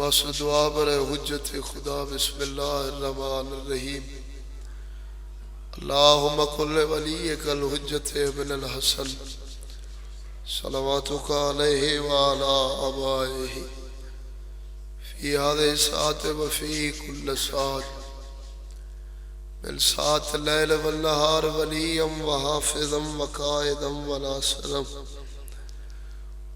بس دعا برے حجت خدا بسم اللہ الرحمن الرحیم اللہم کل ولیک الحجت ابن الحسن صلواتک علیہ وعلا آبائہ فی هذه الساعة وفی کل ساعة من ساعة اللیل والنہار ولیا وحافظا وقائدا وناصرا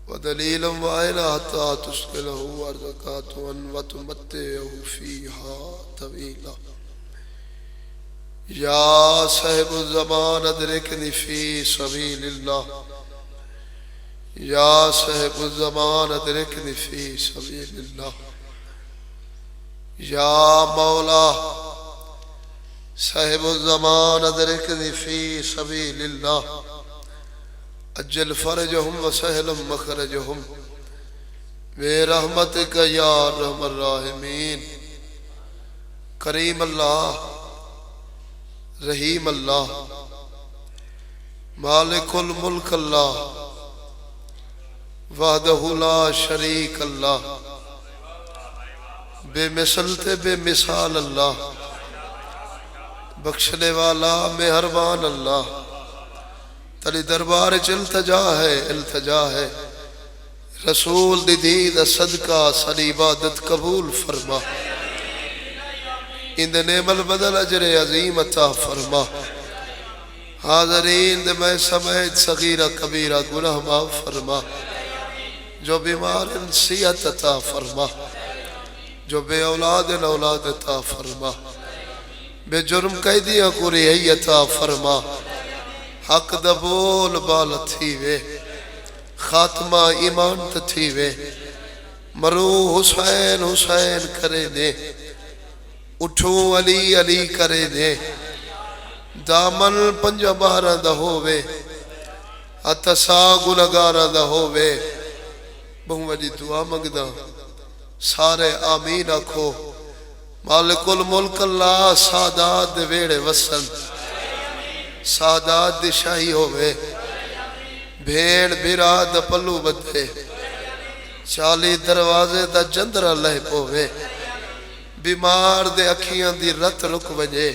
ودلیلا وعینا حتی تسکلہ ارزقاتوا وتمتعہ فیہا طویلا یا صاحب الزمان ادرکنی فی سبیل اللہ یا صاحب الزمان ادرکنی فی سبیل اللہ یا مولا صاحب الزمان ادرکنی فی سبیل اللہ اجل فرجہم وسہلم مخرجہم بے رحمتک یا ارحم الراحمین کریم اللہ رحیم اللہ مالک الملک اللہ وحدہ لا شریک اللہ بے مثل تے بے مثال اللہ بخشنے والا مہربان اللہ تلی دربار چ التجا ہے رسول دی دید صدقہ سری عبادت قبول فرما اند نعم البدل اجر عظیم عطا فرما حاضرین دے میں سمیت صغیرہ کبیرہ گناہ معاف فرما جو بیمار صحت عطا فرما جو بے اولاد اولاد عطا فرما بے جرم قیدیاں کو رہی عطا فرما حق دبول بال تھی وے خاتمہ ایمان تھی وے مرو حسین حسین کرے دے اٹھو علی علی کرے دے دامن پنجا بارہ دا ہووے اتسا گنگارہ دا ہووے بہوں وجی دعا مگدہ سارے آمین آکھو مالک الملک اللہ سادات دے ویڑے وسن سادات دی شاہی ہووے بھیڑ بیراد پلو بدے چالی دروازے دا جندرہ لہ پووے بیمار دے اکھیاں دی رت رک وجے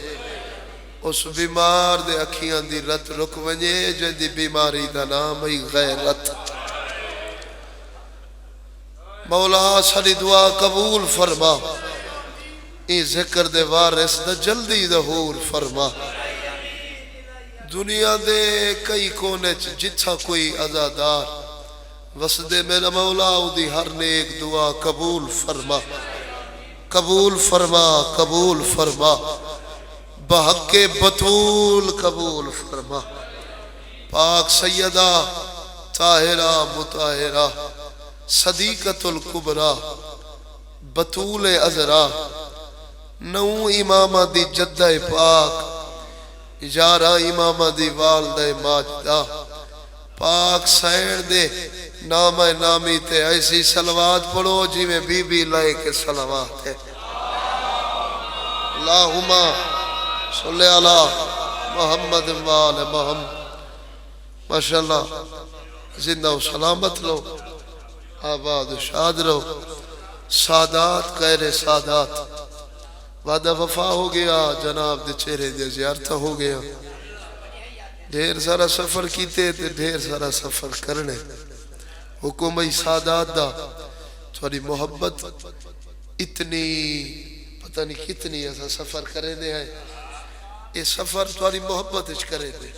اس بیمار دے اکھیاں دی رت رک وجے جو دی بیماری دا نام ہی غیرت مولا ساری دعا قبول فرما ای ذکر دے وارث دا جلدی ظہور فرما دنیا دے کئی کونے جتھا کوئی عزادار وسدے میرا مولا دی ہر نیک دعا قبول فرما قبول فرما قبول فرما بحق بطول قبول فرما پاک سیدہ طاہرہ مطاہرہ صدیقت الکبرى بطول ازرا نو امامہ دی جدہ پاک یارہ امامہ دی والدہ ماجدہ پاک سیر دے نام نامی تے ایسی صلوات پڑھو جی میں بی بی لائے کے صلوات ہے اللہم صلی اللہ محمد وآل محمد ماشاءاللہ زندہ و سلامت لو آباد و شاد رہو سادات غیر سادات وعدہ وفا ہو گیا جناب دے چہرے دے زیارتہ ہو گیا ڈھیر سارا سفر کیتے تھے ڈھیر سارا سفر کرنے حکومت سادات دا تھوڑی محبت اتنی پتہ نہیں کتنی ایسا سفر کرے دے ہیں یہ سفر تھوڑی محبت اچھ کرے دے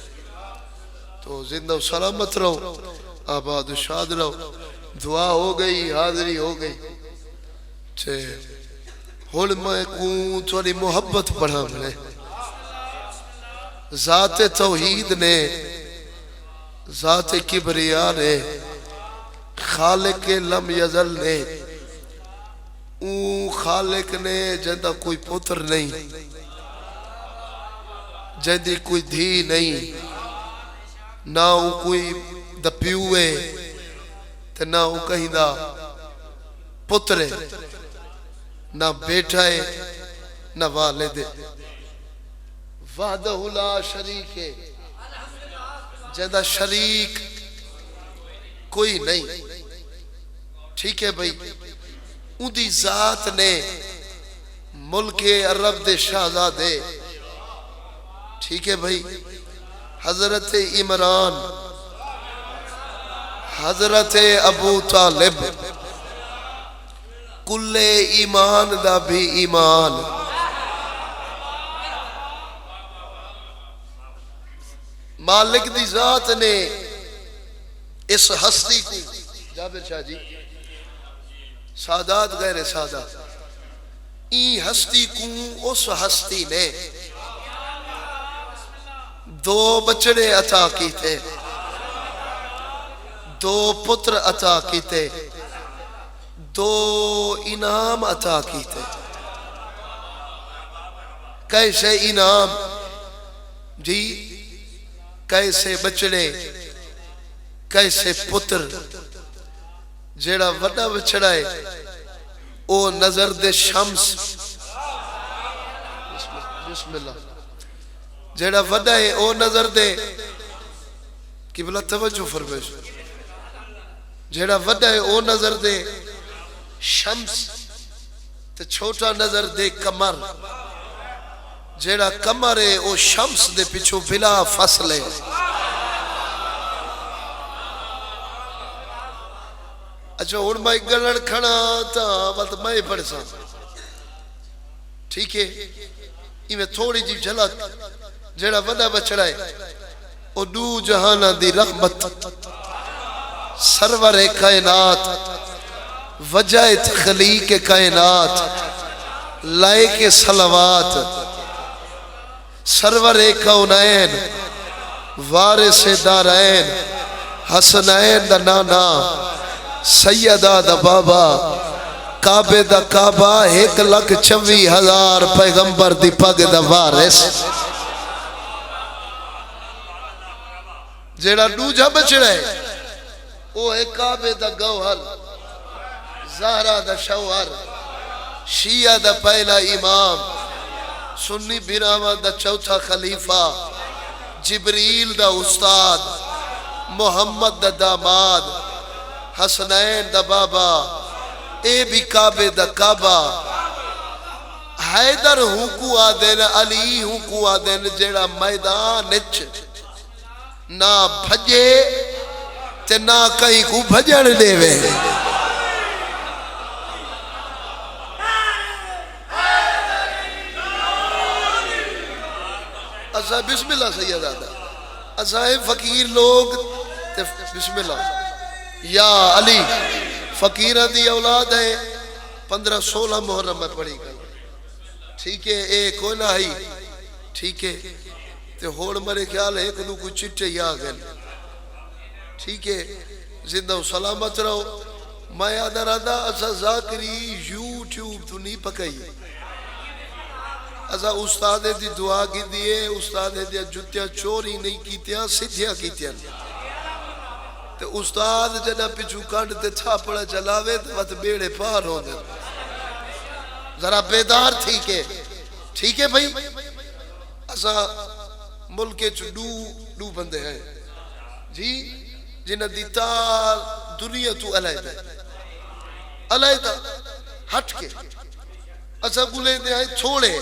تو زندہ و سلامت رہو آباد و شاد رہو دعا ہو گئی حاضری ہو گئی چھے ہون میں کون تھوڑی محبت پڑھا ملے ذات توحید نے ذات کبریا نے خالق لم یزل نے اون خالق نے جندہ کوئی پتر نہیں جندی کوئی دھی نہیں نہ اون کوئی دپیوے تے نہ اون کہیں دا پترے نہ بیٹھا ہے نہ والد وحدہ لا شریک ہے جندہ شریک کوئی نہیں ٹھیک ہے بھئی ان دی ذات نے ملک عرب دے شہزادے ٹھیک ہے بھائی حضرت عمران حضرت ابو طالب کل ایمان دا بھی ایمان مالک دی ذات نے اس ہستی کو جابر شاہ جی سادات غیر سادات این ہستی کو اس ہستی نے دو بچڑے عطا کیتے دو پتر عطا کیتے دو انعام عطا کیتے کیسے انعام جی کیسے بچڑے کیسے پتر جیڑا وڈا بچڑا ہے او نظر دے شمس بسم اللہ جیڑا وڈا ہے او نظر دے قبلہ توجہ فرمائش جیڑا وڈا ہے او نظر دے شمس تے چھوٹا نظر دے کمر جیڑا کمر ہے او شمس دے پچھو بلا فصل ہے اچھا اور میں گلڑ کھڑا تا بلت میں پڑھ سا ٹھیک ہے یہ میں تھوڑی جی جھلک جیڑا وڈا بچڑا ہے او دو جہانہ دی رحمت سرور کائنات وجہ تخلیق کائنات لائق صلوات سرور کونین وارث دارین حسنین دا نانا سیدہ دا بابا کعبے دا کعبہ 1,24,000 پیغمبر دی پگ دا وارث جیڑا دوجہ بچڑا ہے وہ ہے کعبے دا گوہر زہرہ دا شوہر شیعہ دا پہلا امام سنی براما دا چوتھا خلیفہ جبریل دا استاد محمد دا داماد حسنین دا بابا اے بھی کعبے دا کعبہ حیدر ہوں کو آدین علی ہوں کو آدین جیڑا میدان اچھ نہ بھجے تے نہ کہیں کو بھجن دے وے اسا بسم اللہ سید آدھا اسا فقیر لوگ تے بسم اللہ یا علی فقیرہ دی اولاد ہے 15-16 محرم میں پڑھی گئی ٹھیک ہے اے کوئی نہ ہی ٹھیک ہے تے ہوڑ مرے خیال ہے ایک دو کو چٹے یا گئے ٹھیک ہے زندہ و سلامت رہو میں یاد رہا اسا ذاکری یوٹیوب تو نہیں پکائی اسا استاد دی دعا کی دیئے استاد دی جتیاں چوری نہیں کیتیاں سدھیاں کیتیاں تے استاد جنہ پچھو کانڈ تے چھاپڑا چلاوے تے وقت بیڑے پار ہو دے ذرا بیدار ٹھیک ہے بھائی اسا ملکے چو دو بندے ہیں جی جنہ دی تال دنیا تو علیدہ ہٹ کے اسا گلے دے آئے چھوڑے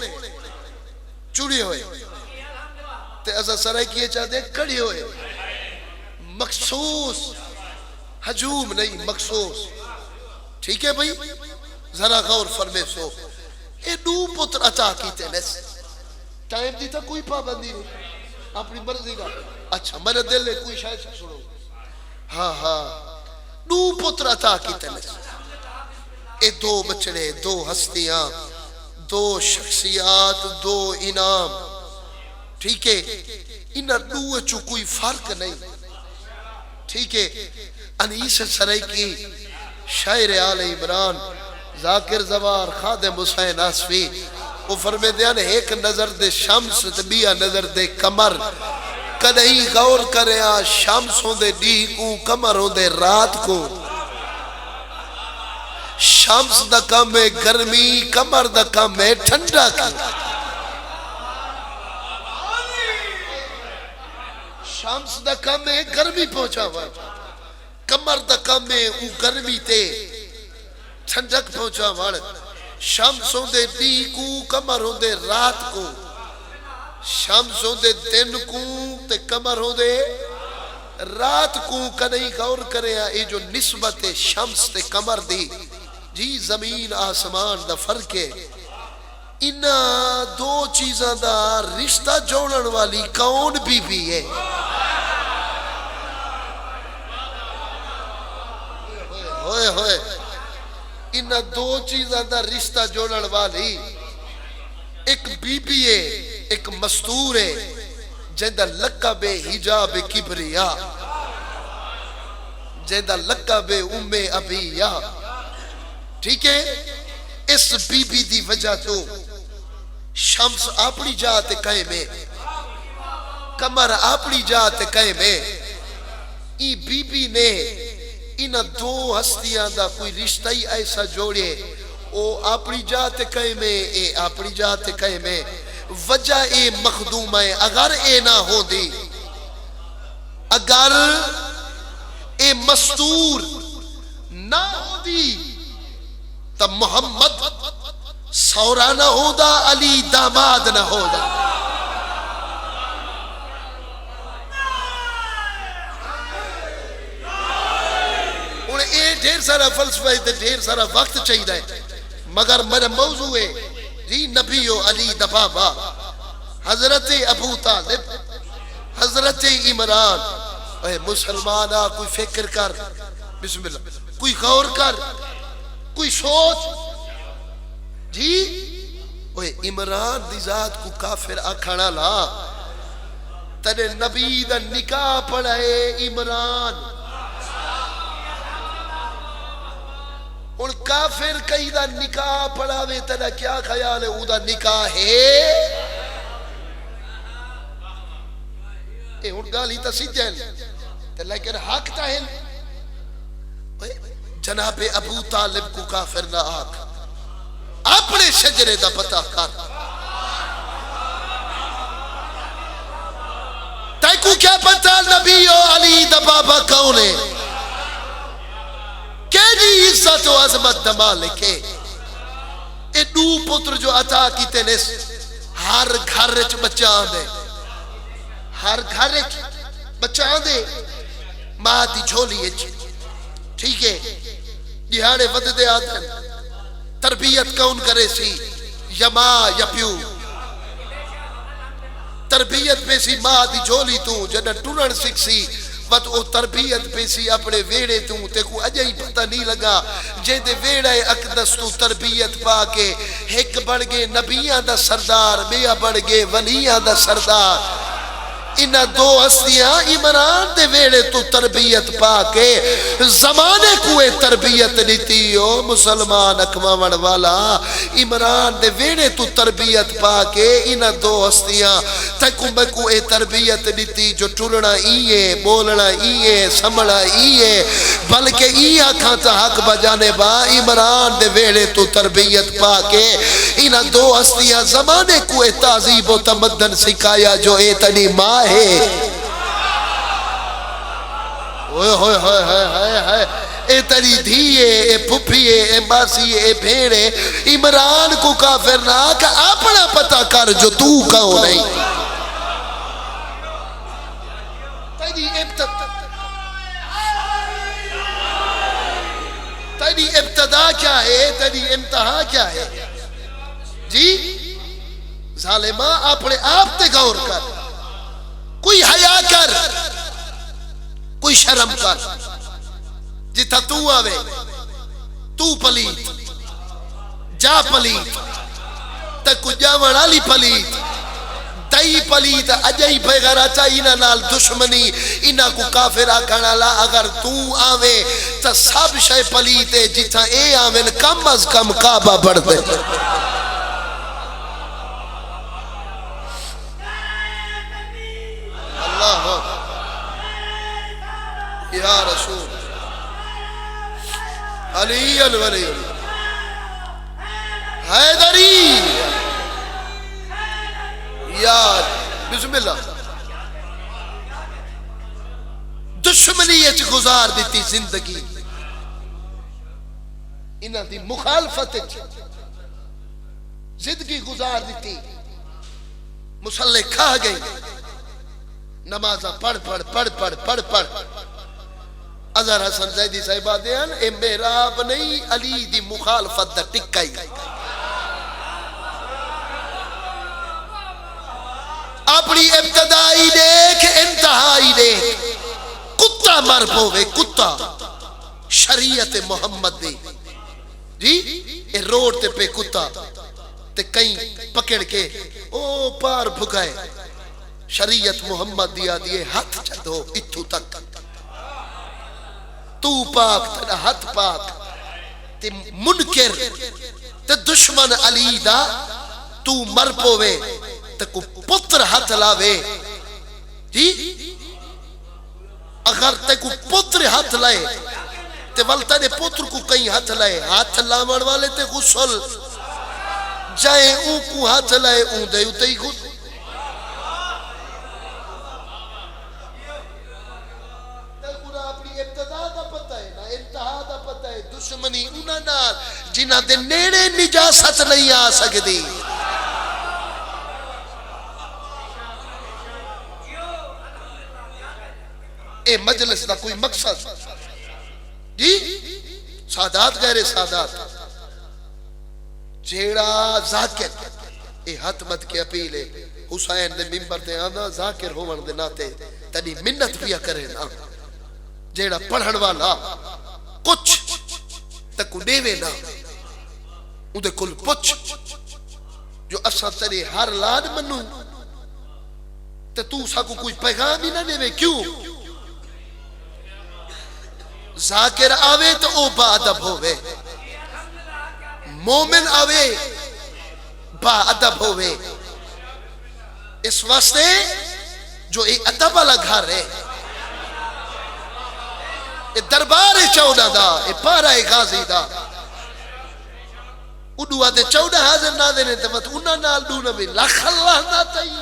چوڑی ہوئے تے اسا سرائی کیے چاہتے کڑی ہوئے مخصوص ہجوم نہیں مخصوص ٹھیک ہے بھئی ذرا غور فرمے سو اے دو پتر عطا کیتے نیس ٹائم دیتا کوئی پابندی نہیں اپنی مرضی کا اچھا میرے دل ہے کوئی شاید سنو ہاں دو پتر عطا کیتے نیس اے دو بچڑے دو ہستیاں دو شخصیات دو انعام ٹھیک ہے انہا دو چو کوئی فرق نہیں ٹھیک ہے انیس سرائی کی شاعر آل عمران ذاکر زوار خادم حسین آسفی وہ فرمے دیانے ایک نظر دے شمس تبیہ نظر دے کمر کدہی غور کرے شمس ہوں دے ڈی کو کمر ہوں دے رات کو شمس دا کام ہے گرمی کمر دا کام ہے ٹھنڈا کی شمس دا کام ہے گرمی پہنچا ہوا کمر دا کام ہے او گرمی تے ٹھنڈک پہنچا وڑ شمس ہوندے دی کو کمر ہوندے رات کو شمس ہوندے دن کو تے کمر ہوندے رات کو کدیں غور کرے اے جو نسبت شمس تے کمر دی جی زمین آسمان دا فرق ہے انہا دو چیزاں دا رشتہ جوڑن والی کون بی بی ہے ہوئے ہوئے انہا دو چیزاں دا رشتہ جوڑن والی ایک بی بی ہے ایک مستور ہے جیندہ لقب حجاب کبریا جیندہ لقب ام ابیا ٹھیک ہے اس بی بی دی وجہ تو شمس اپنی جات کہے میں کمر اپنی جات کہے میں ای بی بی نے انہ دو ہستیاں دا کوئی رشتہ ہی ایسا جوڑے او اپنی جات کہے میں اے اپنی جات کہے میں وجہ اے مخدوم ہے اگر اے نہ ہو دی اگر اے مستور نہ ہو دی تب محمد سورا نہ ہو دا علی داماد نہ ہو دا انہیں اے ڈھیر سارا فلسفہ ہے ڈھیر سارا وقت چاہیے ہے مگر میرا موضوع ہے جی نبی و علی دبابا حضرت ابو طالب حضرت عمران اے مسلمانہ کوئی فکر کر بسم اللہ کوئی غور کر کوئی سوچ جی اوے عمران دی ذات کو کافر آکھانا لا تنے نبی دا نکاح پڑھائے عمران ان کافر کئی دا نکاح پڑھاوے تنے کیا خیال ہے او دا نکاح ہے اے ان گالی تا سی جائل لیکن حق تا ہے جناب ابو طالب کو کافر نہ آکھ اپنے شجرے دا پتہ کر تائی کو کیا پتہ نبی و علی دا بابا کون ہے کہ جی عزت و عظمت دا مالک ہے اے دو پتر جو عطا کی تینس ہر گھر چ بچان دے ہر گھر چ بچان دے ماں دی جھولی اچ ٹھیک ہے دیہاڑے ود دے آدھن تربیت کون کرے سی یا ماں یا پیو تربیت پہ سی ماں دی جھولی تو جنہ ٹونن سکھ سی وقت او تربیت پہ سی اپنے ویڑے تو تے کو اجائی پتہ نہیں لگا جے دے ویڑے اقدس تو تربیت پا کے ایک بڑھ گے نبیاں دا سردار بیا بڑھ گے ولیاں دا سردار انہ دو ہستیاں عمران دے ویڑے تو تربیت پا کے زمانے کوئے تربیت لیتی ہو مسلمان اکمامن والا عمران دے ویڑے تو تربیت پا کے انہ دو ہستیاں تکو مکوئے تربیت لیتی جو ٹرنا ایئے بولنا ایئے سمڑا ایئے بلکہ ایہ کھانتا حق بجانے با عمران دے ویڑے تو تربیت پا کے انہ دو ہستیاں زمانے کوئے تعذیب و تمدن سکھایا جو اے تنی ماں ہے ہوئے ہوئے ہوئے ہوئے ہوئے اے تری دھیئے اے پھپھیئے اے ماسیئے اے بھیڑے عمران کو کافر نہ کہ اپنا پتہ کر جو تو کہو نہیں تیری ابتدا کیا ہے تیری انتہا کیا ہے جی ظالمہ اپنے آپ تے غور کر کوئی حیا کر کوئی شرم کر جتا تو آوے تو پلیت جا پلیت تکو جاوان علی پلیت دائی پلیت اجائی بغیرہ چاہینا نال دشمنی انہ کو کافر آکھانا لا اگر تو آوے تا سب شے پلیتے جتا اے آوین کم از کم کعبہ بڑھ دے یا رسول علی الولی حیدری یا بسم اللہ دشمنی اچ گزار دیتی زندگی انہاں دی مخالفت زندگی گزار دیتی، مسلح کھا گئی، نمازہ پڑھ پڑھ اظہر حسن زیدی صاحبہ دیان اے محراب نہیں علی دی مخالفت دا ٹکائی، اپنی ابتدائی دیکھ انتہائی دیکھ، کتا مر پوے کتا شریعت محمد دی جی اے روڈ تے پہ کتا تے کہیں پکڑ کے او پار بھگائے، شریعت محمد دیا دیے ہاتھ چھتو اتھو تک، تو پاک تیرا ہاتھ پاک تے منکر تے دشمن علی دا تو مر پوے تے کو پتر ہاتھ لاوے جی اگر تے کو پتر ہاتھ لائے تے والتا نے پتر کو کہیں ہاتھ لائے، ہاتھ لاوڑ والے تے غسل جائے اون کو ہاتھ لائے اون دے اتے ہی غسل، ابتدا دا پتہ ہے نا انتہا دا پتہ ہے، دشمنی انہاں نال جنہاں دے نیڑے نجاست نہیں آ سکدی، اے مجلس دا کوئی مقصد جی سادات غیر سادات جیڑا ذاکر اے ہاتھ مت کے اپیل ہے حسین دے ممبر دے آنا ذاکر ہون دے ناتے تنی منت پیا کرے نا، جیڑا پڑھن والا کچھ تکو دیوے نا اندے کل پچھ جو اسا تیرے ہر لاد منو تے تو سا کو کوئی پیغام ہی نہ دیوے، کیوں ذاکر آوے تو او با ادب ہووے، مومن آوے با ادب ہووے، اس واسطے جو ایک ادب والا گھر ہے اے دربار چودہ دا اے پارا غازی دا اڈو آدھے چودہ حاضر نہ دینے تمت انہاں نال دو نبی لکھ اللہ نہ تائی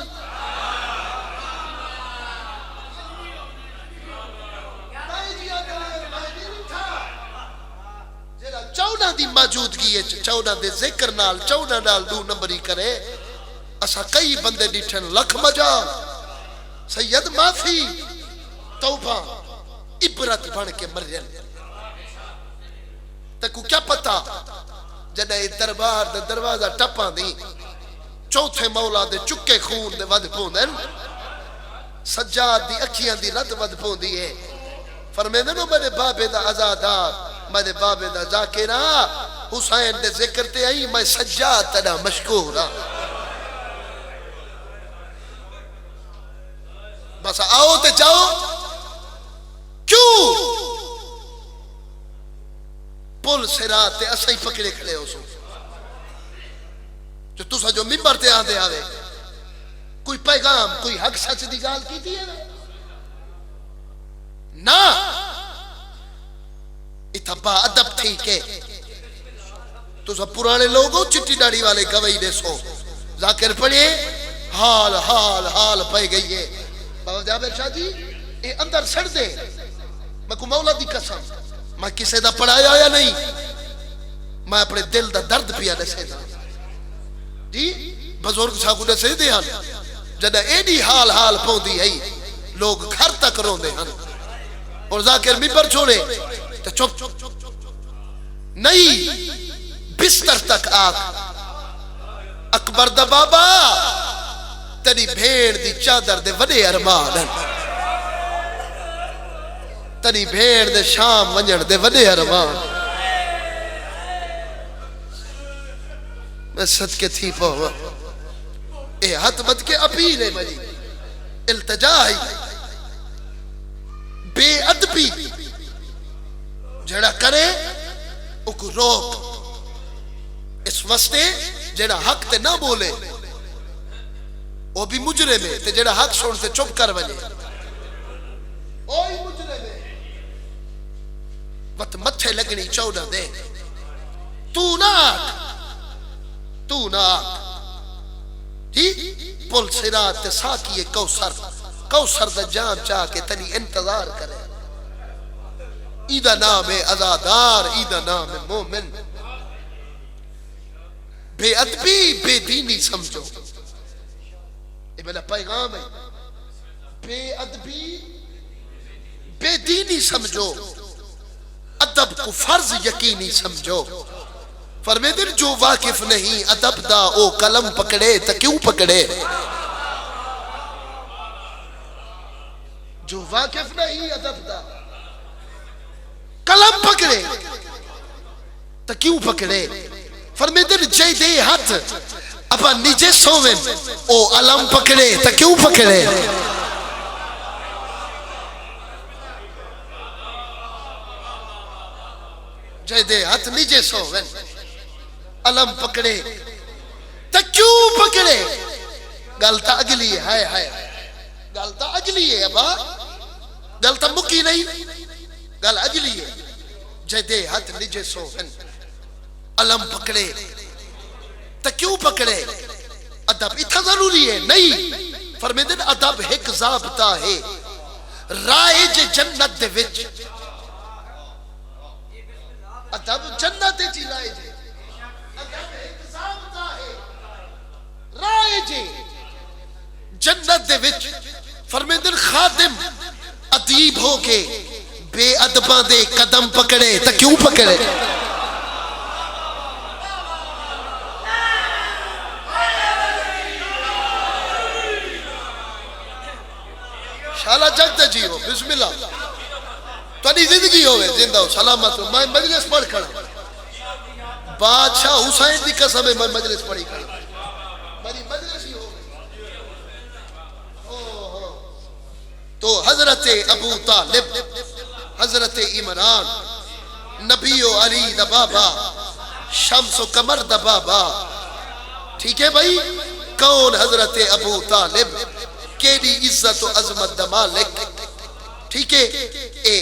چودہ دی موجودگی ہے، چودہ دے ذکر نال چودہ نال دو نمبری کرے، اسا کئی بندے ڈیٹھن لکھ مجال سید معافی توبہ عبرت بن کے مرین، تکو کیا پتا جدہ دربار دے دروازہ ٹپاں دی چوتھے مولا دے چکے خون دے ود پوندن، سجاد دی اکھیاں دی رد ود پوندی ہے، فرمیدے نو میرے بابے دا عزادار میرے بابے دا ذاکرہ حسین دے ذکر تے آئی میں سجاد تڑا مشکورا، بس آؤ تے جاؤ، کیوں پل سرات تے اسائی پکڑے کھڑے ہو سو جو تسا جو ممبر تے آدھے آوے کوئی پیغام کوئی حق سچ دی گال کی تھی ہے نا اتھا با ادب تھی کہ تسا پرانے لوگوں چٹی ڈاڑی والے گوئی دے سو ذاکر پڑھے حال حال حال پہ گئی ہے بابا جابر شاہ جی اے اندر سڑ دے میں کو مولا دی قسم میں کسے دا پڑھایا یا نہیں، میں اپنے دل دا درد پیا دسے دا جی بزرگ صاحب کو دسے دے ہن جدہ ایڈی حال حال پہن دی ہے لوگ گھر تک رون دے ہن اور ذاکر ممبر چھوڑے تو چپ نہیں بستر تک آگ اکبر دا بابا تری بھیڑ دی چادر دے وڈے ارمان تری بھیڑ دے شام ونجڑ دے وڈے ارمان، میں صدقے تھی پہوا اے ہاتھ مت کے اپیل ہے مجھے التجا ہے بے ادبی جڑا کرے اکو روک، اس واسطے جڑا حق تے نہ بولے وہ بھی مجرم ہے تے جڑا حق سن تے چپ کر وجے وہی مجرم ہے، وقت متھے لگنی چودہ دے تو نہ جی پل سرات تے ساکی کوثر دا جام چاہ کے تنی انتظار کرے ایدہ نام ازادار، ایدہ نام مومن. بے ادبی بے دینی سمجھو، یہ میرا پیغام ہے. بے ادبی بے دینی سمجھو، ادب کو فرض یقینی سمجھو. فرمیدن جو واقف نہیں ادب دا او قلم پکڑے تا کیوں پکڑے. جو واقف نہیں ادب دا قلم پکڑے تا کیوں پکڑے. فرمیدن جے دے ہاتھ اپا نیجے سوویں او علم پکڑے تا کیوں پکڑے. جے دے ہاتھ نیجے سوویں علم پکڑے تا کیوں پکڑے. گلتا اگلی ہے گلتا اگلی ہے ابا، گلتا مکی نہیں، گل اگلی ہے. جے دے ہاتھ نیجے سوویں علم پکڑے تا کیوں پکڑے. ادب اتنا ضروری ہے نہیں. فرمیدن ادب ایک ضابطہ ہے رائج جنت دے وچ. ادب جنت جی رائج ہے. ادب ایک ضابطہ ہے رائج جنت دے وچ. فرمیدن خادم ادیب ہو کے بے ادباں دے قدم پکڑے تا کیوں پکڑے. شالا جگتا جی ہو بسم اللہ تانی زندگی ہوئے زندہ ہو سلامت ہو. میں مجلس پڑھ کھڑا بادشاہ حسین دی قسم ہے میں مجلس پڑھی کھڑا میری مجلس ہی ہو. تو حضرت ابو طالب حضرت عمران نبی و علی دا بابا شمس و قمر دا بابا. ٹھیک ہے بھائی. کون حضرت ابو طالب کیڑی عزت و عظمت دا مالک. ٹھیک ہے اے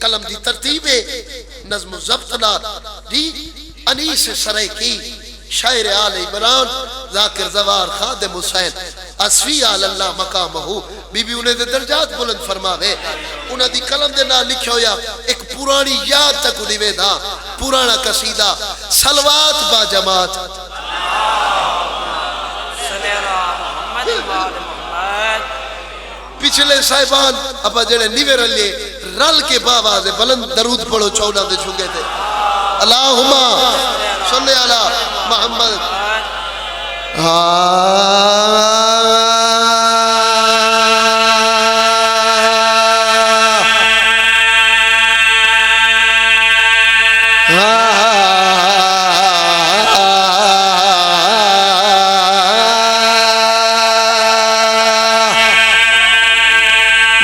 قلم دی ترتیب ہے نظم و ضبط نال دی انیس سریکی شاعر آل عمران ذاکر زوار خادم حسین اسفی آل اللہ مقامہو. بی بی انہیں دے درجات بلند فرماوے. انہیں دی قلم دے نال لکھا ہویا ایک پرانی یاد تک دیوے دا پرانا قصیدہ سلوات با جماعت. پچھلے صاحبان ابا جڑے نیوے رلے رل کے باواز بلند درود پڑھو چونا دے چھنگے تھے. اللہم صلی علی محمد.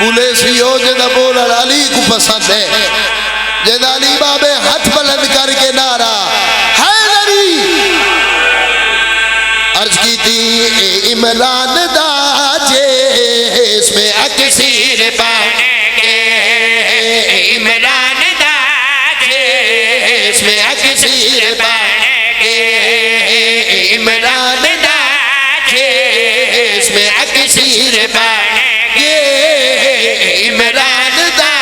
بولے سی ہو جدہ بولا علی کو پسند ہے. جدہ علی بابے ہاتھ بلند کر کے نعرہ حیدری عرض کی تھی عمران دا جیس میں اکسیر بن گے. عمران دا جیس میں اکسیر بن گے. عمران دا جیس میں اکسیر بن گے. عمران دا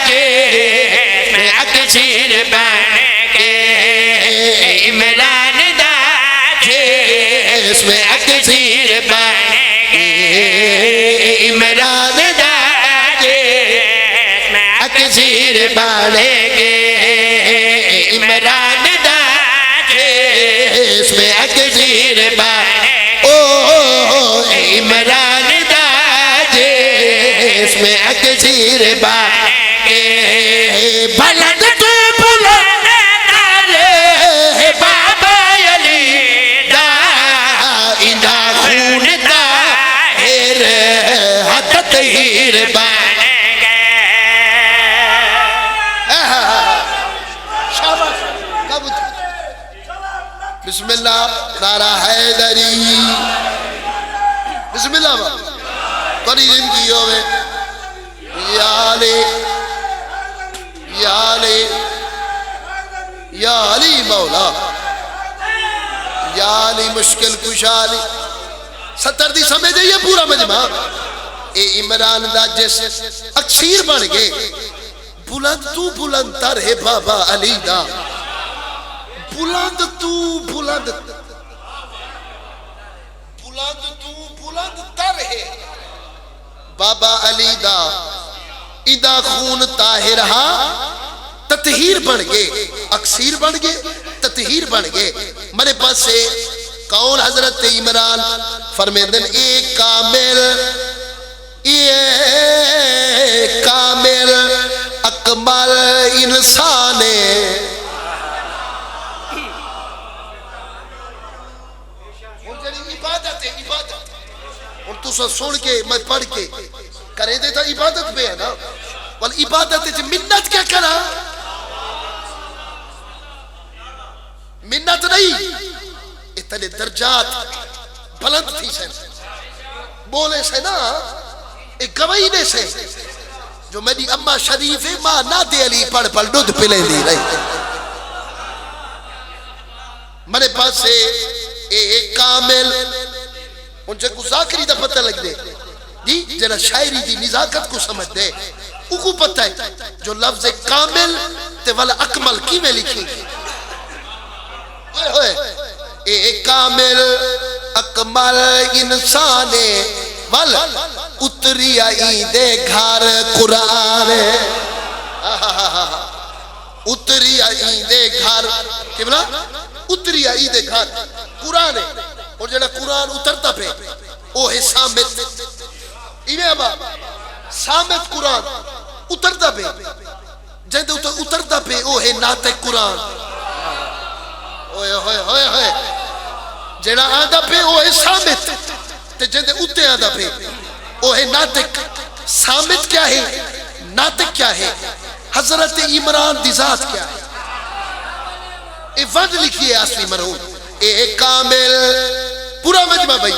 جیس میں اکسیر بن گے. عمران دا جیس میں اکسیر بن گے. عمران دا جیس میں اکسیر بن گے. عمران دا جیس میں اکسیر بن او عمران دا جیس میں اکسیر بن گے. بلند تو بلند نالے بابا علی دا اندہ خون دا ہیر حد تہیر بن گے. بسم اللہ نعرہ حیدری. بسم اللہ بابا توری زندگی ہوئے. یا علی یا علی یا علی مولا یا علی مشکل کشا علی. 70 دی سمجھے یہ پورا مجمع. اے عمران دا جس اکثیر بن گئے بلند تو بلند تر ہے بابا علی دا بلند تو بلند بلند تو بلند تر ہے بابا علی دا ادا خون طاہر ہا تطہیر بن گئے اکسیر بن گئے تطہیر بن گئے میرے پاس سے کون حضرت عمران فرمیدن ایک کامل اکمل انسان عبادت ہے عبادت اور تو سن کے میں پڑھ کے کرے دیتا عبادت پہ ہے نا والعبادت ہے منت کیا کرا منت نہیں اتنے درجات بلند تھی سے بولے سے نا ایک گوائینے سے جو میری اممہ شریف ہے ماں نہ دے علی پڑھ پڑھ دودھ پلے دی رہی میرے پاس سے ایک کامل ان سے کو ذاکری دا پتہ لگ دے جی جنہ شاعری دی نزاکت کو سمجھ دے کو پتہ ہے جو لفظ کامل تے والا اکمل کی میں لکھی ایک کامل اکمل انسان وال اتری آئی دے گھر قرآن اتری آئی دے گھر کیا بلا اتری آئی دے گھر قرآن اور جنہ قرآن اترتا پہ وہ ہے سامت ایویں ابا سامت قرآن اترتا پہ جنہ اترتا پہ وہ ہے ناطق قرآن ہوئے ہوئے ہوئے ہوئے جنہ آدھا پہ وہ ہے سامت تے جنہ اتے آدھا پہ وہ ہے ناطق سامت کیا ہے ناطق کیا ہے حضرت عمران دی ذات کیا ہے اے وعد لکھی ہے اصلی مرحوم اے کامل پورا مجمع بھائی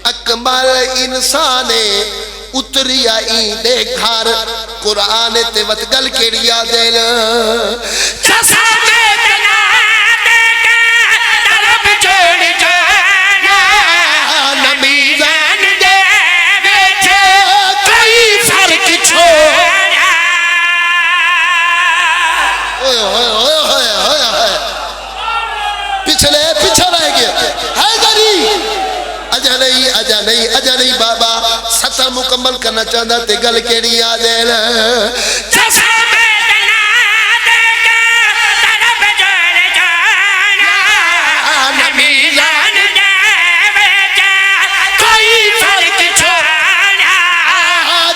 اکمل انسان اتری آئی دے گھر قرآن تے وطگل کیڑیا دل چسا دے بنا دے کے طرف جوڑ جانا نمیزان دے بیٹھے کوئی فرق چھوڑا اوہ اوہ اوہ اوہ اوہ پچھلے پچھل رہ گئے حیدری اجا نہیں بابا ستر مکمل کرنا چاہتا تے گل کیڑی آدھل جسا بیدنا دے کے طرف جوڑ جانا نمیزان دے بیٹا کوئی فرق چھوڑنا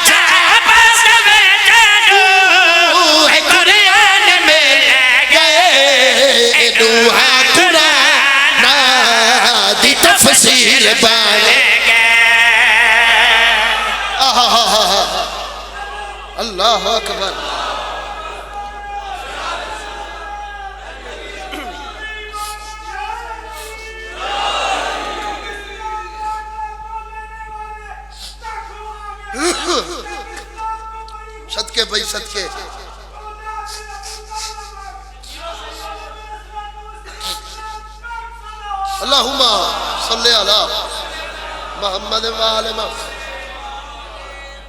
جا بس بیٹا نوح قرآن میں لے گئے نوح قرآن دی تفسیر بانے اللہ اکبر صدقے بھائی صدقے اللہم صلی اللہ محمد وآل محمد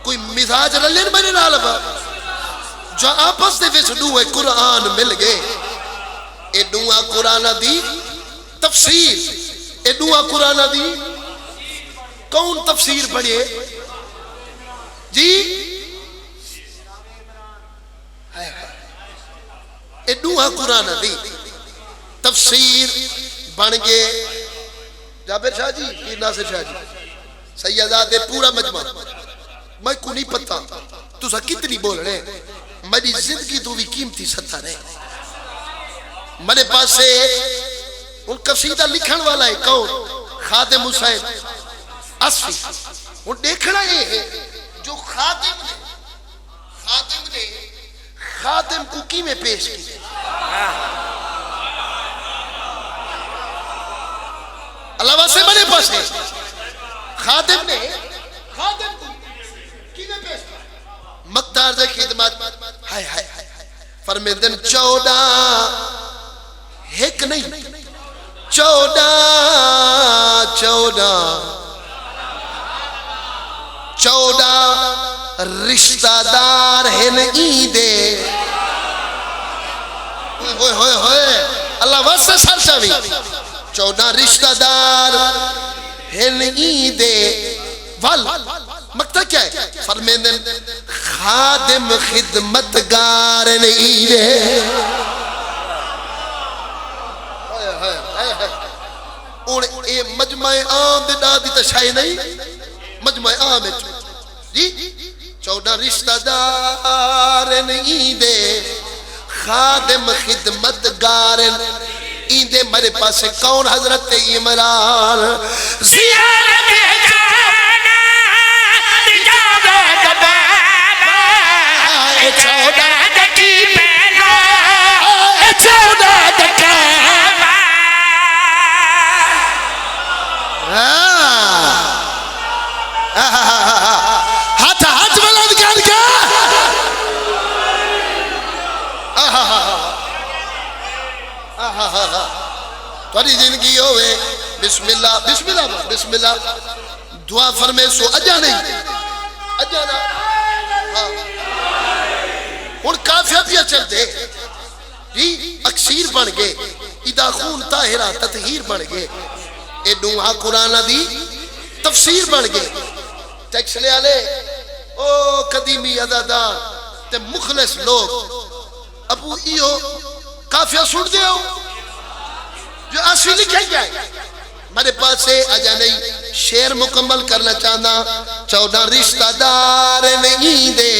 کوئی مزاج رلین میں نے نالبا جو آپس دے ویس دوئے قرآن مل گئے اے دوئے قرآن دی تفسیر اے دوئے قرآن دی کون تفسیر پڑھئے جی اے دوئے قرآن دی تفسیر بن گئے جابر شاہ جی پیر ناصر شاہ جی سیدات پورا مجمع میں کو نہیں پتا تو سا کتنی بول رہے میری زندگی تو بھی قیمتی ستا رہے میرے پاس سے ان قصیدہ لکھن والا ہے کون خادم حسین اصفی وہ دیکھنا یہ ہے جو خادم نے خادم کو کی میں پیش کی اللہ واسے میرے پاس ہے خادم نے خادم کو مقدار دے خدمات ہائے ہائے فرمیدن 14 ایک نہیں 14 رشتہ دار ہیں عیدے ہوئے ہوئے ہوئے اللہ واسطے سر چاوی 14 رشتہ دار ہن دے وال مقتہ کیا ہے فرمیندن خادم خدمتگار دے اور اے مجمع عام دے نا دی تشائی نہیں مجمع عام جی 14 رشتہ دار دے خادم خدمتگار دے میرے پاس کون حضرت عمران زیارت جانا اجازت بابا 14 دکی پہلا 14 دکا ہاتھ بلند کر کے تھوڑی زندگی ہوئے بسم اللہ بسم اللہ بسم اللہ دعا فرمے سو اجا نہیں اجا نا اور کافیہ پیا چل دے جی اکسیر بن گئے ادا خون طاہرہ تطہیر بن گئے اے دعا قرآن دی تفسیر بن گئے ٹیکس لے آلے او قدیمی عدادار تے مخلص لوگ ابو ایو کافیہ سن دے ہو جو اصلی لکھے گئے میرے پاس سے اجا نہیں شعر مکمل کرنا چاہنا 14 رشتہ دار نہیں دے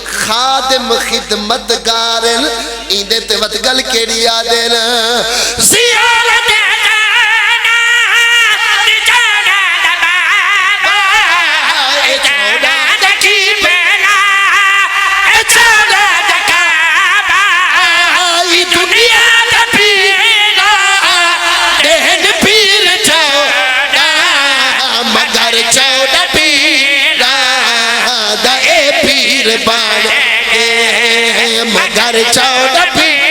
خادم خدمتگار ایندے تے وطگل کیڑی آدین زیارت جانا جانا دبابا 14 دکی پہلا 14 دکابا دنیا دپیرا دہن پیر 14 مگر 14 پیرا دا اے پیر بان مگر 14 پیر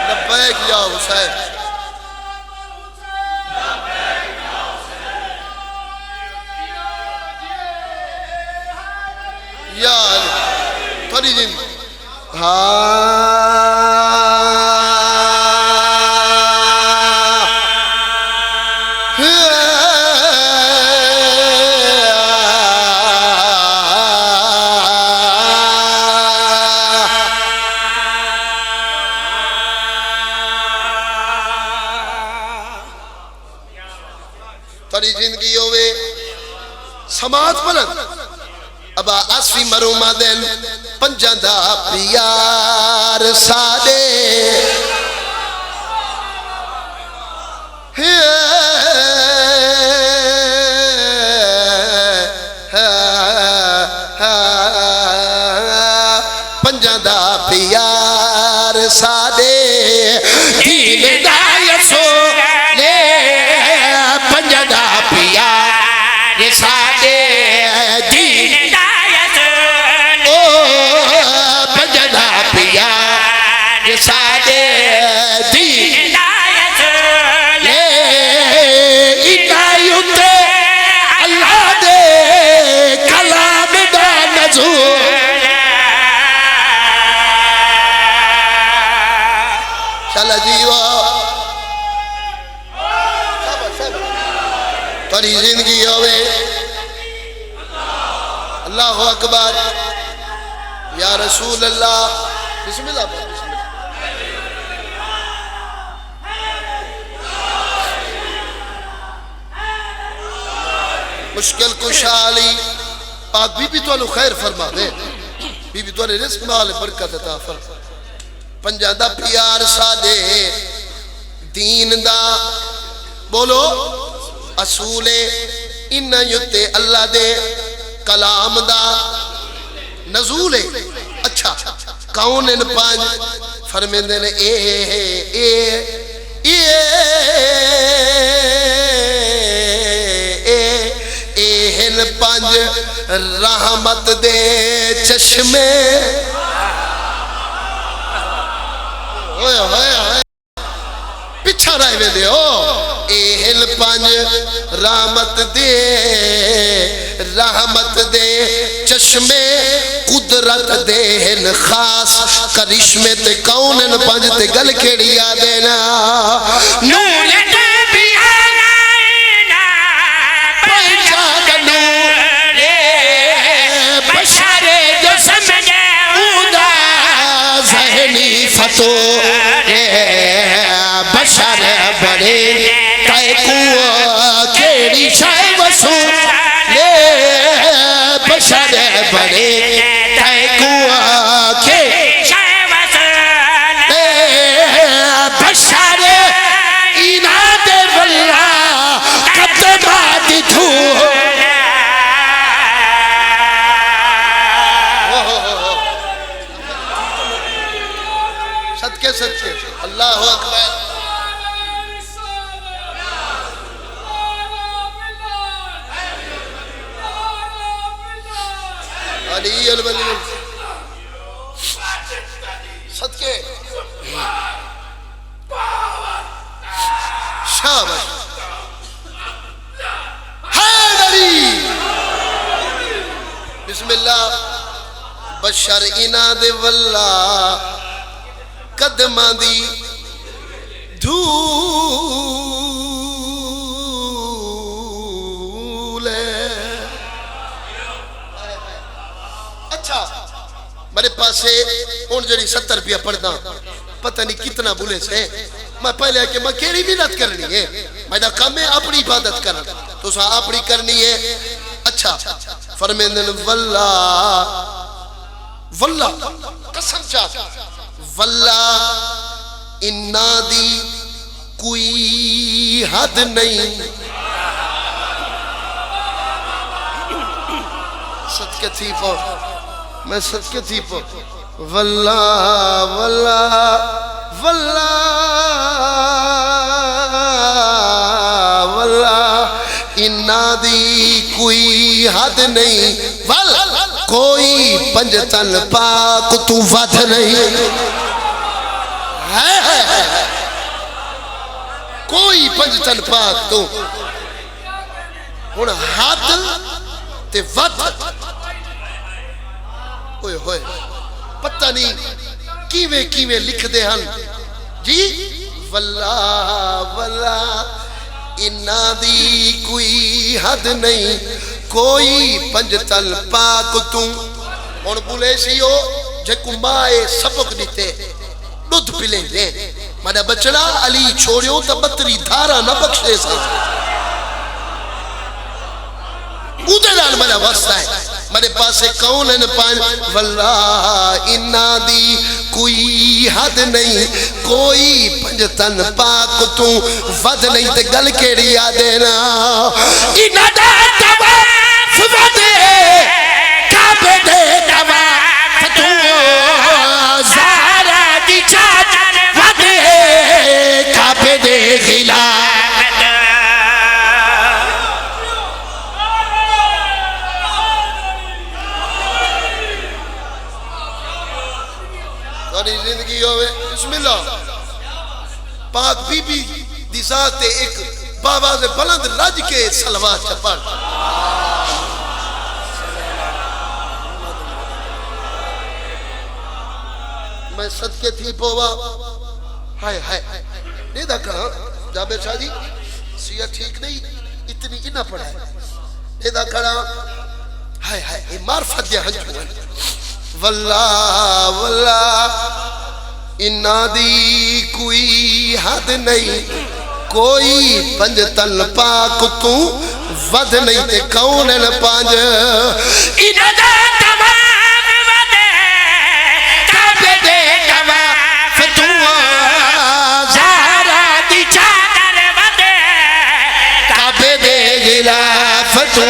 لبیک یا حسین یا علی تھوڑی جن تھوڑی زندگی ہوئے سماعت بلند ابا اسفی مرومہ دن پنجاں دا پیار سادے پنجاں دا پیار سادے دین دا یسو لے پنجاں دا پیار سادے دین سادے دین لے عنایت اللہ دے کلام دا نزول چلا جیوہ تھوڑی زندگی ہوئے اللہ اکبر یا رسول اللہ بسم اللہ بسم اللہ مشکل کشالی پاک بی بی تو انہوں خیر فرما دے بی بی تو انہیں رزق مال برکت عطا فرما پنجہ دا پیار سادے دین دا بولو اصول انہ یتے اللہ دے کلام دا نزول اچھا کون ان پانچ فرمیندے نے اے پانچ رحمت دے چشمے ہوئے ہوئے ہوئے پچھا رائے میں دے ایہل پانچ رحمت دے چشمے قدرت دے ہن خاص کرشمے تے کونن پانچ تے گل کھیڑی آدینا نور دے بھی آلائنا پہچان نور بشر جو سمجھے اودا ذہنی فتو بشر بڑے کائے کو کھیڑی شائع وسو بشر بڑے کائے کو کھیڑی شائع وسو بشر ایناد واللہ قدمات دھو صدقے صدقے اللہ اکبر علی الولی صدقے شابش حیدری بسم اللہ بشر ایناد واللہ قدماں دی دھولے اچھا میرے پاس سے ان جڑی 70 روپیہ پڑھنا پتہ نہیں کتنا بھولے سے میں پہلے کہ میں کیڑی محنت کرنی ہے میرا کام ہے اپنی عبادت کرنا تو سا اپنی کرنی ہے اچھا فرمیندن واللہ واللہ قسم چاہتا واللہ انا دی کوئی حد نہیں صدقے تھی پو میں صدقے تھی پو واللہ واللہ واللہ واللہ انا دی کوئی حد نہیں کوئی پنجتن پاک تو ود نہیں کوئی پنجتن پاک تو ہونا حد تے ود ہوئے ہوئے پتہ نہیں کیویں لکھ دے ہن جی واللہ واللہ انا دی کوئی حد نہیں کوئی پنجتن پاک تو اور بولے سیو جے کو مائے سبق دیتے دودھ پلے دے میرا بچڑا علی چھوڑیوں تا بطری دھارا نہ بخشے سے اودے نال میرا واسطہ ہے میرے پاس کون ہے پان واللہ انا دی کوئی حد نہیں کوئی پنجتن پاک تو ود نہیں تے گل کیڑی آدینا انا دا تواف ودے کعبے دے تواف تو زارا دی چادر ودے کعبے دے غلاف زندگی ہوئے بسم اللہ پاک بی بی دی ذات ایک باواز بلند رج کے سلوات چپڑ میں صدقے تھی پوا ہائے ہائے نہیں دیکھا جابر شاہ جی سیاہ ٹھیک نہیں اتنی انہ پڑھا ہے نہیں دیکھا ہائے ہائے معرفت دیا ہنجو واللہ واللہ انا دی کوئی حد نہیں کوئی پنجتن پاک تو ود نہیں تے کون ہے پانج انا دا تمام ودے کعبے دے تواف تو زارا دی چادر ودے کعبے دے غلاف تو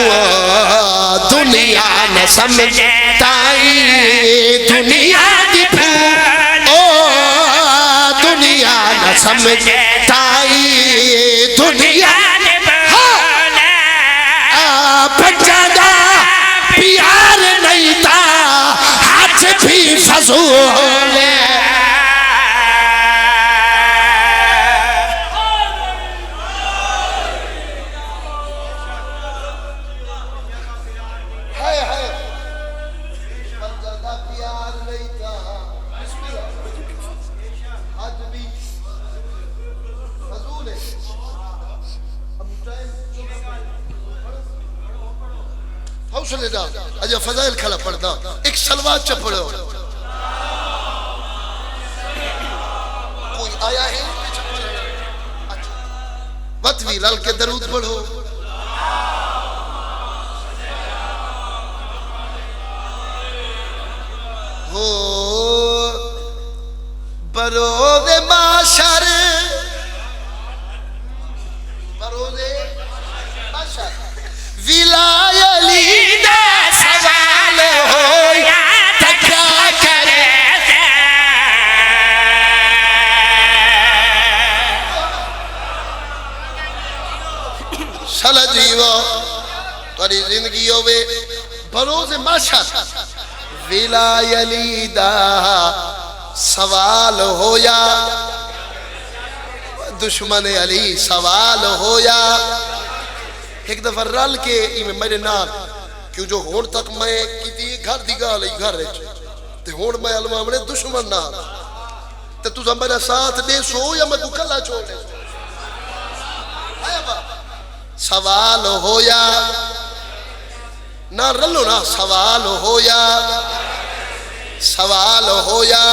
دنیا نہ سمجھے تائی دنیا دی پھول دنیا نہ سمجھے تائی دنیا دی پھول پنجا دا بھی فضول حوصلے دا اجا فضائل کھلا پڑھدا ایک سلوات چا پڑھو کوئی آیا ہے وطوی لال کے درود پڑھو ہو بروز معاشر بروز معاشر ویلائے علی دا سوال ہو یا تکیا کرے سالہ جیوہ تاری زندگی ہوئے بروز معاشر ویلائے علی دا سوال ہو یا دشمن علی سوال ہو یا ایک دفعہ رل کے میرے نام کیوں جو ہون تک میں کیتی گھر دی گال گھر رچ تے ہون میں علماء بڑے دشمن نہ تے تو میرا ساتھ دے سو یا میں تو کلا چھوڑ دے سوال ہو یا نہ رلو نہ سوال ہو یا سوال ہو یا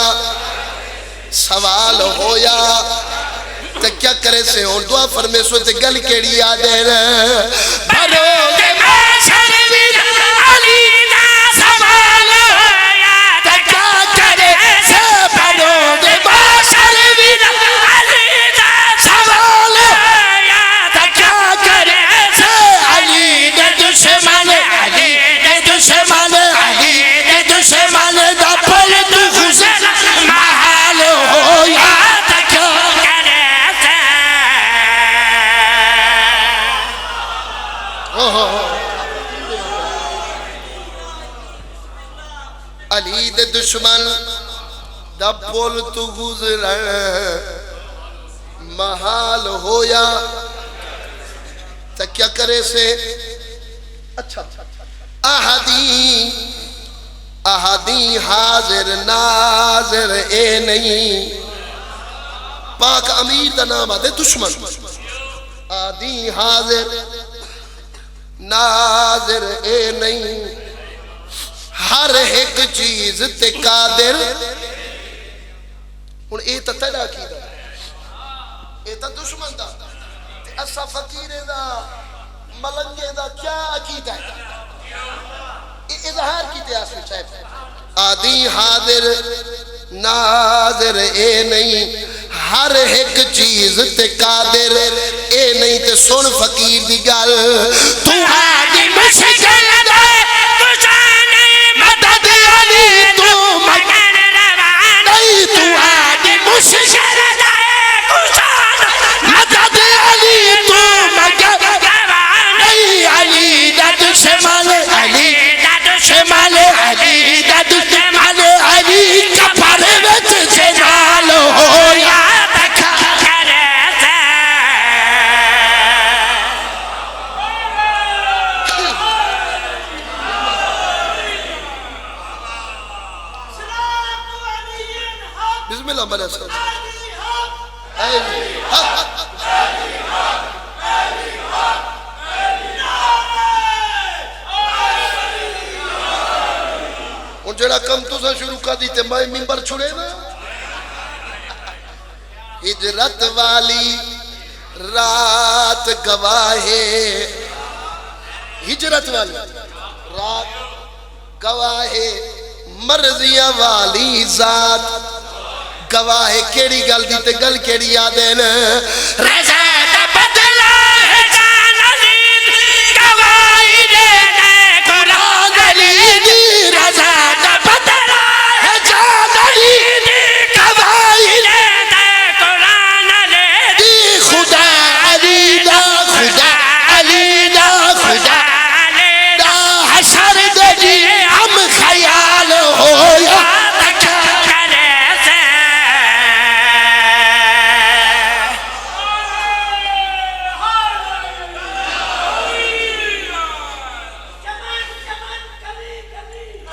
سوال ہو یا تے کیا کرے سے اور دعا فرمے سو تے گل کیڑی یادیں بروز معاشر علی دا سوال ہو یا تے کیا کرے سے بروز معاشر علی دا سوال ہو یا تے کیا کرے سے علی دے دشمن علی دے دشمن علی دے دشمن دا پل تو حسین محال ہو یا علی دے دشمن دا پول تو گزرن محال ہویا تا کیا کرے سے اچھا احدی حاضر ناظر اے نہیں پاک امیر دا نام آدھے دشمن احدی حاضر ناظر اے نہیں ہر ایک چیز تے قادر ہن اے تا تیرا عقیدہ اے تا دشمن دا تے اسا فقیر دا ملنگے دا کیا عقیدہ ہے اے اظہار کی تیاس میں صاحب آدھی حاضر ناظر اے نہیں ہر ایک چیز تے قادر اے نہیں تے سن فقیر دی گل تو آدھی مشکل دے تو جانے مدد علی تو مگن روان نہیں تو آدھی مشکل دے تو جانے مدد علی تو مگن روان نہیں علی دا دشمن علی دا دشمن علی دا دشمن علی کپر وچ جنال ہو یا بسم اللہ بلے صلی ان جڑا کم تو سا شروع کر دیتے میں ممبر چھوڑے نا ہجرت والی رات گواہے ہجرت والی رات گواہے مرضیاں والی ذات گواہے کیڑی گل دی تے گل کیڑی یادیں رضا دا بدلا ہے جان علی گواہی دینے قرآن علی دی رضا دا بدلا ہے جان علی گواہی دینے قرآن علی دی خدا علی دا خدا علی دا خدا علی دا حشر دے جی ہم خیال ہو یا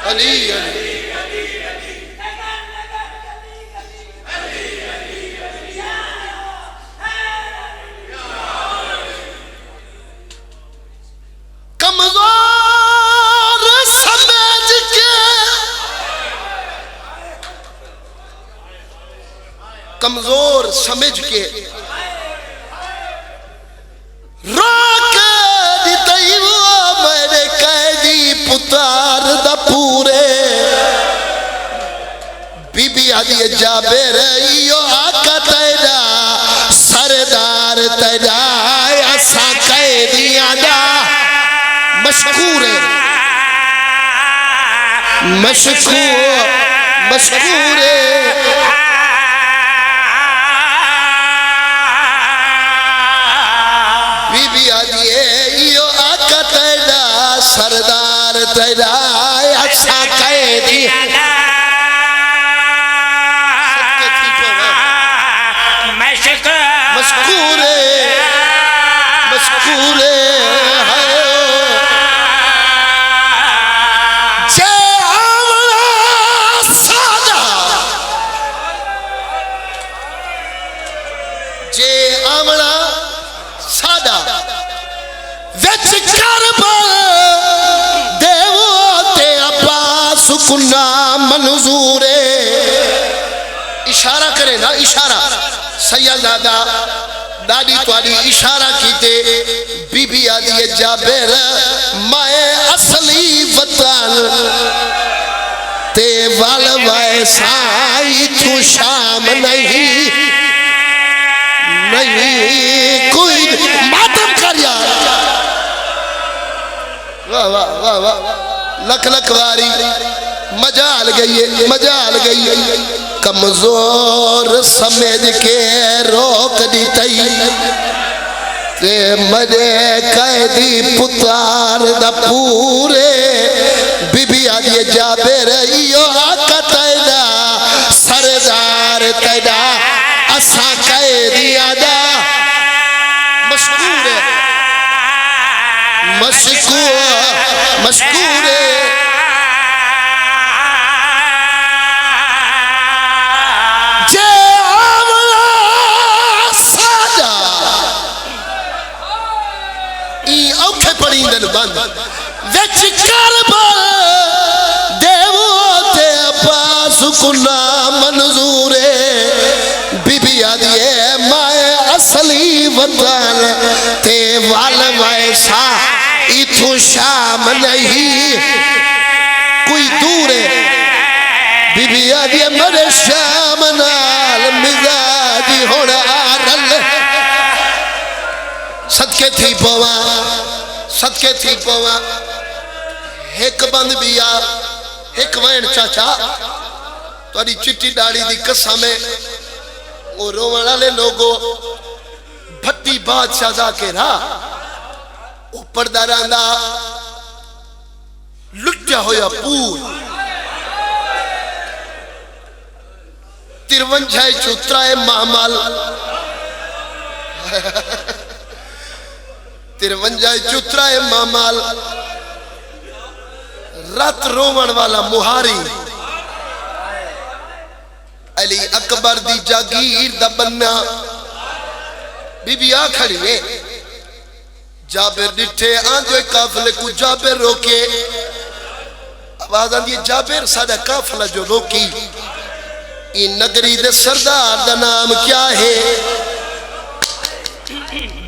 علی علی کمزور سمجھ کے روک دیتائی وہ میرے قیدی پتار دا پورے بی بی آدھی جابر ایو آقا تیرا سردار تیرا ایسا قیدی آدھا مشکور ہے مشکور ہے سردار تیرا اچھا قیدی مشکور جے آمنا سادہ وچ کربل سکنا منظور اشارہ کرے نا اشارہ سیدہ دادی تواری اشارہ کیتے بی بی آدھی جابر مائے اصلی وطن تے والوائے سائی تو شام نہیں کوئی ماتم کر یار واہ واہ واہ واہ لکھ لکھ واری مجال گئی کمزور سمجھ کے روک دیتائی تے مجھے قیدی پتار دا پورے بی بی آدھی جابر ایو آقا تیرا سردار تیرا اسا قیدی آدھا مشکور ہے جے آمنا سادہ ای اوکھے پڑیندن بند وچ کربل دیو تے پاس کنا منظورے بی بی آدھیے مائے اصلی وطن تے والوائے سا اتھو شام نہیں کوئی دور ہے بی بی آدھیے مرے شام نال مزاجی ہونا آرل صدقے تھی پوا ایک بند بیا ایک وین چاچا تواری چٹی ڈاڑی دی قسمیں وہ رومن والے لوگوں بھٹی بادشاہ جا کے رہا اوپر داراندہ لٹیا ہویا پور 53 چوترائے معمال 53 چوترائے معمال رات رومن والا مہاری علی اکبر دی جاگیر دا بننا بی بی آ کھڑی ہے جابر ڈٹھے آنجوے کافلے کو جابر روکے آواز آندھی جابر سادہ کافلہ جو روکی این نگری دے سردار دا نام کیا ہے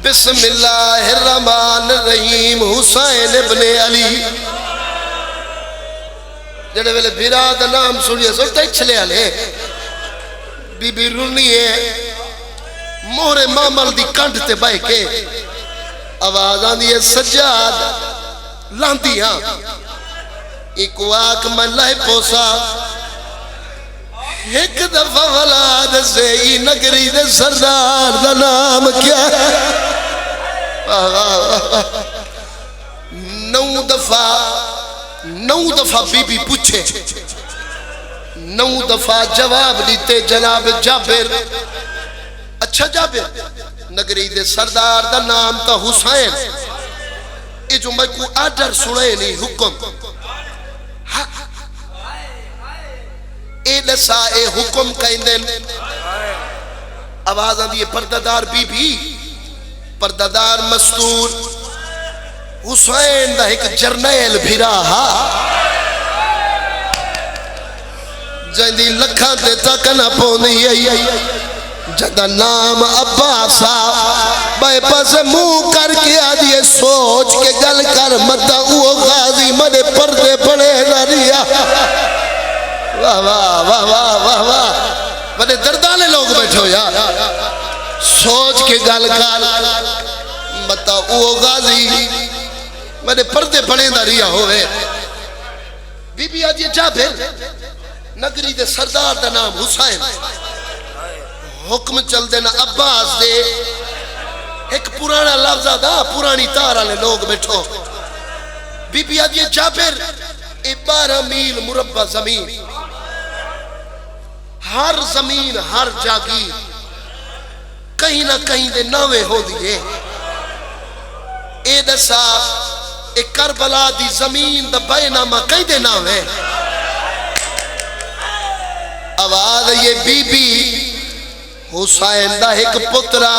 بسم اللہ الرحمن الرحیم حسین ابن علی جڑے ویلے بھیرا دا نام سنیے سوچتا ہی چھلے آلے بی بی رونی ہے مہر مامل دی کنڈ تے بائے کے آواز آندھی ہے سجاد لاندی ہاں ایک واق من لائے پوسا ایک دفعہ ولاد سے ای نگری دے سردار دا نام کیا ہے 9 دفعہ بی بی پوچھے 9 دفعہ جواب دیتے جناب جابر اچھا جابر نگری دے سردار دا نام تا حسین اے جو میں کو آڈر سنے نہیں حکم اے دسا اے حکم کہندن آواز آندی ہے پردادار بی بی پردادار مستور حسین دا ایک جرنیل بھیرا ہا جندی لکھاں تے تک نہ پوندی ہے جدا نام عباسا بے پاس منہ کر کے آدھیے سوچ کے گل کر متا وہ غازی منے پردے پڑے نہ ریا واہ واہ واہ واہ واہ واہ بڑے دردانے لوگ بیٹھو یار سوچ کے گل کر متا وہ غازی منے پردے پڑے نہ ریا ہوئے بی بی آدھیے جابر نگری دے سردار دا نام حسین حکم چل دینا عباس دے ایک پرانا لفظہ دا پرانی تارہ لے لوگ بیٹھو بی بی آدھیے جابر 12 میل مربع زمین ہر زمین ہر جاگیر کہیں نہ کہیں دے ناوے ہو دیئے اے دسا اے کربلا دی زمین دا بینامہ کہیں دے ناوے آواز یہ بی بی حسین دا ایک پترا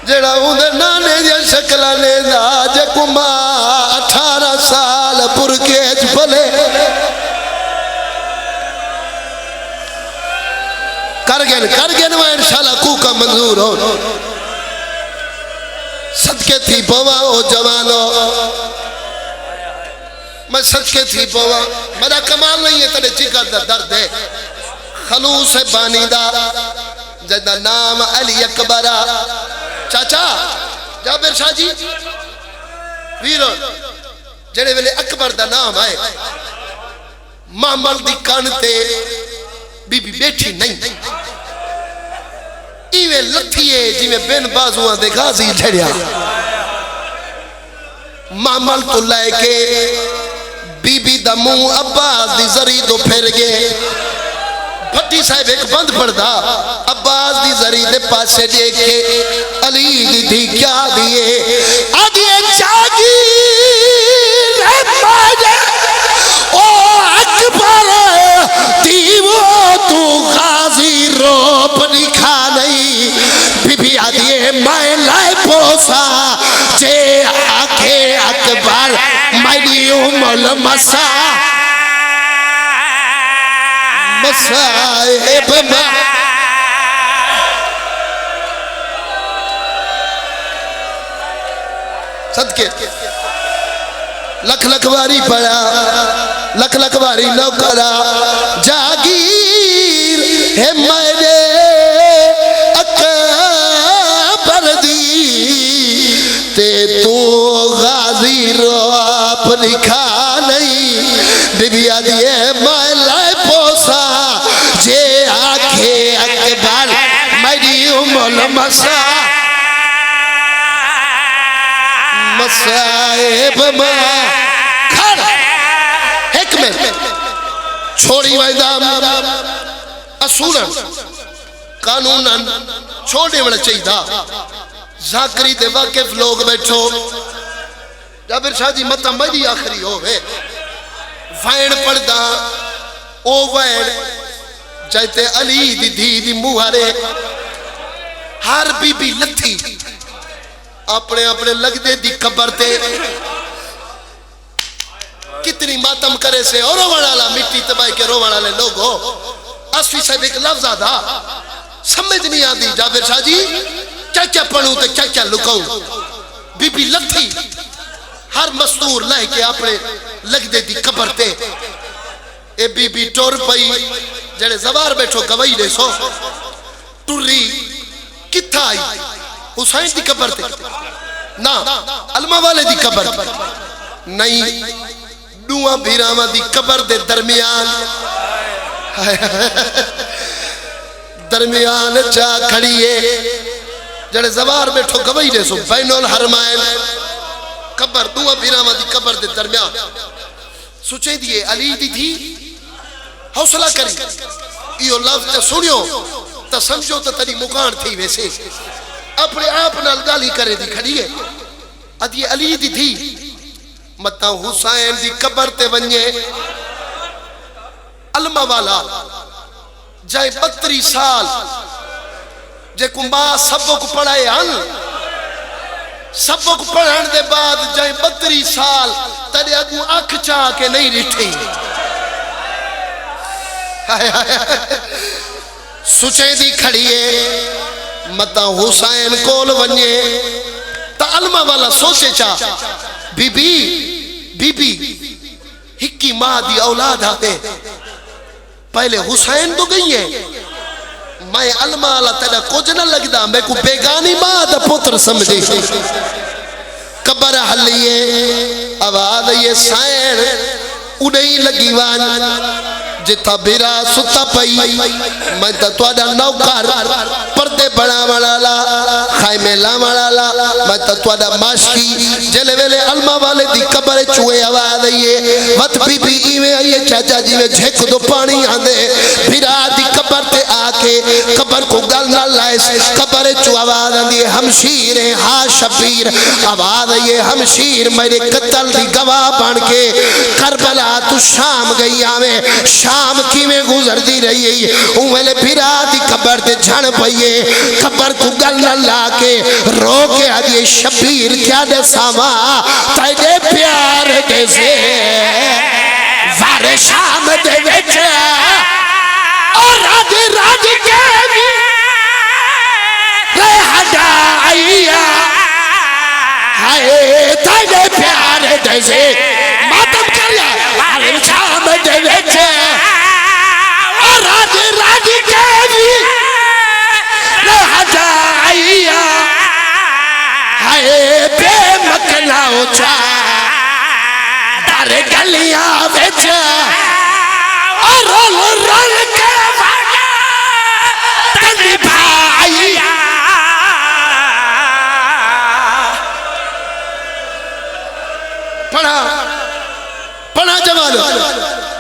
جڑا اندر نانے جا شکلہ لینا جے کما 18 سال پرکیج بھلے کر گئن وہ انشاءاللہ کوکا منظور ہو صدقے تھی بوا او جوانو میں صدقے تھی بوا میرا کمال نہیں ہے تڑے جگر دا درد ہے خلوص بانی دا جدا نام علی اکبرہ چاچا جابر شاہ جی ویرو جڑے ویلے اکبر دا نام آئے معمل دی کانتے بی بی بیٹھی نہیں ایوے لتھیے جی میں بین بازوان دے غازی جھڑیا معمل تو لائے کے بی بی دا منہ عباس دی زری دو پھر گئے بھٹی صاحب ایک بند پڑھدا عباس دی زری دے پاسے دیکھے علی دی دی کیا دیئے آدھیے جاگی رہمانے او اکبر دیو تو غازی روپ نکھا نہیں بی بی آدھیے میں لائے پوسا جے آکھے اکبر میری امال مسا مسائب ماں صدقے لکھ لکھ باری پڑا لکھ لکھ باری نوکرا جاگیر ہے میرے اکبر دی تے تو غازی روپ نکھا نہیں بی بی آدھیے میں لائے پوسا جے آکھے اکبر میری امال مسا مسائب ماں کھڑ حکمت چھوڑی وائدام اصولاً قانوناً چھوڑنے والا چاہی دا ذاکری دے واقف لوگ بیٹھو جابر شاہ جی مطا میری آخری ہوئے وائن پڑھدا او وائن جائتے علی دی دی دی موہارے ہر بی بی لتھی اپنے اپنے لگ دے دی قبر تے کتنی ماتم کرے سے اور روانالا مٹی تبائی کے روانالے لوگ ہو اسفی صاحب ایک لفظ آدھا سمجھ نہیں آدھی جابر شاہ جی کیا پڑھوں تے کیا لکاؤں بی بی لتھی ہر مستور لائے کے اپنے لگ دے دی قبر تے اے بی بی ٹور پئی جڑے زوار بیٹھو گوائی دے سو ٹوری کتھا آئی حسین دی قبر تے نا علمہ والے دی قبر نہیں دوہاں بھیراما دی قبر دے درمیان درمیان چاہ کھڑیے جڑے زوار بیٹھو گوائی دے سو بین الحرمائن قبر دوہاں بھیراما دی قبر دے درمیان سوچے دیئے علی دی تھی حوصلہ کری یہ لفظ سنیو تا سمجھو تا تری مکان تھی ویسے اپنے آپ نال گالی کرے دی کھڑیے ادھی علی دی تھی متا حسین دی قبر تے ونجے علمہ والا جائے 32 سال جے کو ماں سبق پڑھائے ہن سبق پڑھن دے بعد جائے 32 سال تیرے اگوں اکھ چاہ کے نہیں رٹھی سچے دی کھڑیے متا حسین کول ونجے تا علمہ والا سوچے چاہ بی بی ہکی ماں دی اولاد آتے پہلے حسین تو گئی ہے میں علمہ والا تیرا کچھ نہ لگ دا میں کو بیگانی ماں دا پتر سمجھے قبر حلیے آواز یہ سائن انہیں لگی وان جتا بیرا ستا پئی میں تا توڑا نوکر پردے بڑا مڑالا خائمے لا مڑالا میں تا توڑا ماشکی جلے ویلے علمہ والے دی قبر چوئے آواز آئیے وط بی بی ایویں آئیے چاچا جی میں جھیک دو پانی آندے بیرا دی قبر تے آکے قبر کو گل نہ لائس قبر چو آواز آندی ہمشیر ہاں شبیر آواز آئیے ہمشیر میرے قتل دی گواہ بان کے کربلا تو شام گئی آویں شام کی میں گزر دی رہی ہے اوہلے پھرا دی قبر تے جھڑ پئیے قبر کو گل نہ لا کے رو کے آدھے شبیر کیا دے ساما تیرے پیار دے سے وار شام دے ویچے اور راج کے بھی رہ جائیا ہائے تیرے پیار دے سے ماتم کریا وار شام دے ویچے راج کے بھی رہ جائیا ہائے بے مکنا اچھا در گلیاں بیچا اور رول کے بھاگا تنی بھائیا پڑھا جوانو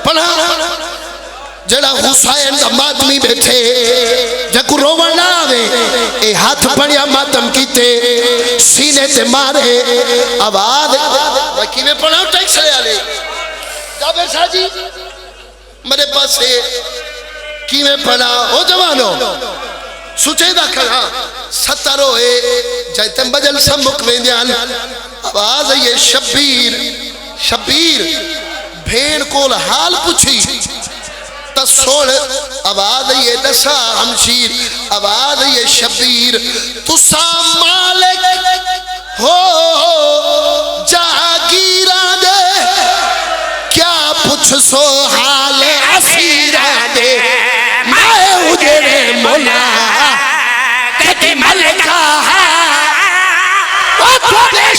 پڑھا جڑا حسین دا ماتمی بیٹھے جکو روان آوے اے ہاتھ بڑیا ماتم کیتے سینے تے مارے آواز رکھی میں پڑھاؤ ٹیک سے آلے جابر شاہ جی میرے پاس ہے کی میں پڑھا ہو جوانو سچے دا کھڑا سترو ہے جائتے بجل سمک میں دیان آواز ہے یہ شبیر بھین کول حال پوچھی تسوڑ آواز یہ دسا ہمشیر آواز یہ شبیر تسا مالک ہو جاگیران دے کیا پوچھ سو حال اسیران دے میں اجرے مولا کہتی ملکہ ہے وہ تھوڑے